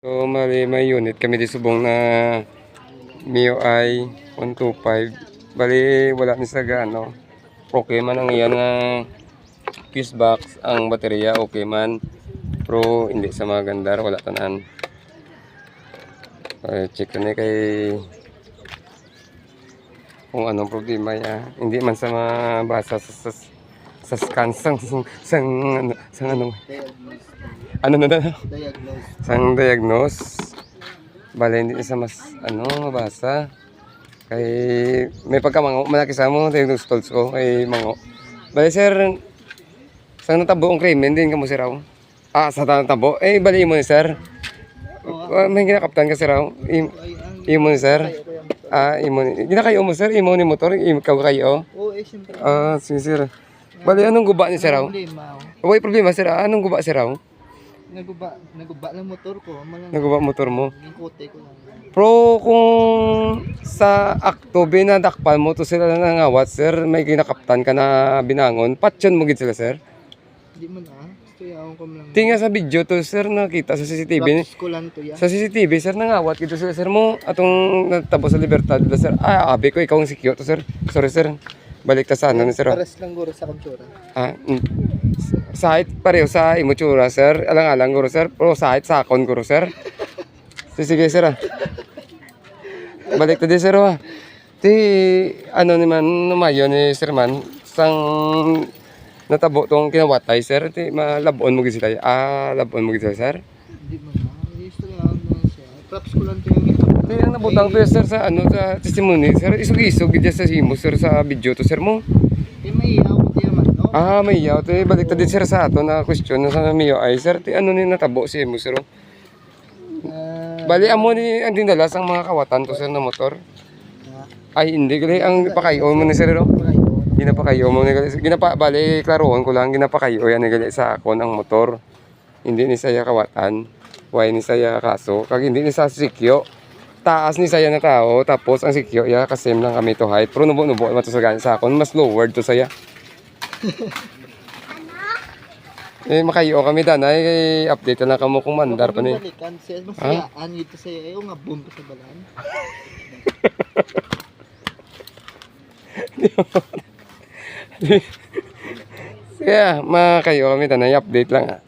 So, may unit kami di subong na MIUI 125. Bali, wala ni sa gaano. Okay man ang iyan nga fuse box. Ang baterya okay man. Pero hindi sa maganda. Wala tanan. Check na kay kung anong problema niya. Hindi man sa mabasa sa scan ano na sang diagnose. Bale hindi sa mas mabasa. Kay may pagkamango malaki sa mo diagnose tools ko kay mango. Bale sir, sang natabo ang krimen din kamo sir raw. Sa natabo bali mo ni sir. May ginakaptan ka sir raw. Imo ni sir. Imo ni. Ginakayo mo sir, imo ni motor, ikaw kayo. Siyempre. Sige sir. Bali anong guba ni sir raw? Way problema sir. Anong guba sir raw? Naguba lang motor ko. Naguba motor mo. Kote ko lang. Pero kung sa October na dakpan mo to sila nangawat sir, may kinakaptan ka na binangon, patyon mo gid sila sir? Hindi mo na. Tuyawon ko lang. Tinga sa video to sir nakita sa CCTV. Props ko lang to ya. Sa CCTV sir nangawat gid sila sir mo atong natabo sa Libertad sir. Abi ko ikaw ang sikyo to sir. Sorry sir. Balik ta sa ni sir. Pares lang guro sa kultura. Sahit pareho sa imotsura sir. Alang-alang guro sir. Pero sahit sakon guro sir. Sige sir Balik ta di sir Ti naman numayo ni sir man sang natabo tong kinawatay sir. Ti malabon mo gid sila. Labon mo gid sila sir. Hindi mo na. Istoryahan mo siya. Props ko lang to yung Ti ang nabutang to sir sa sa testimony sir. Isog-isog gid sa simo sir sa video to sir mo. May iyaw ko tiya man no. May iyaw. Ti balik ta di sir sa ato na question sa MIUI sir. Ti ni natabo si mo sir. Bali amo ni ang dinala sang mga kawatan to sir na motor. Hindi gali ang pakayo mo ni sir ro. Ginapakayo mo ni gali. Bali klaroon ko lang ginapakayo yan ni gali sa akon ang motor. Hindi ni saya kawatan. Why ni saya kaso kag hindi ni sa sikyo. Taas ni saya na tao tapos ang sikyo ya kasi lang kami to height. Pero nubo-nubo man to sa gani sa akon mas lower to saya. Makayo kami danay kay update na kamo kung mandar pa ni. Balikan siya masayaan ito sa iyo nga boom sa balan. Kaya makayo kami danay update lang.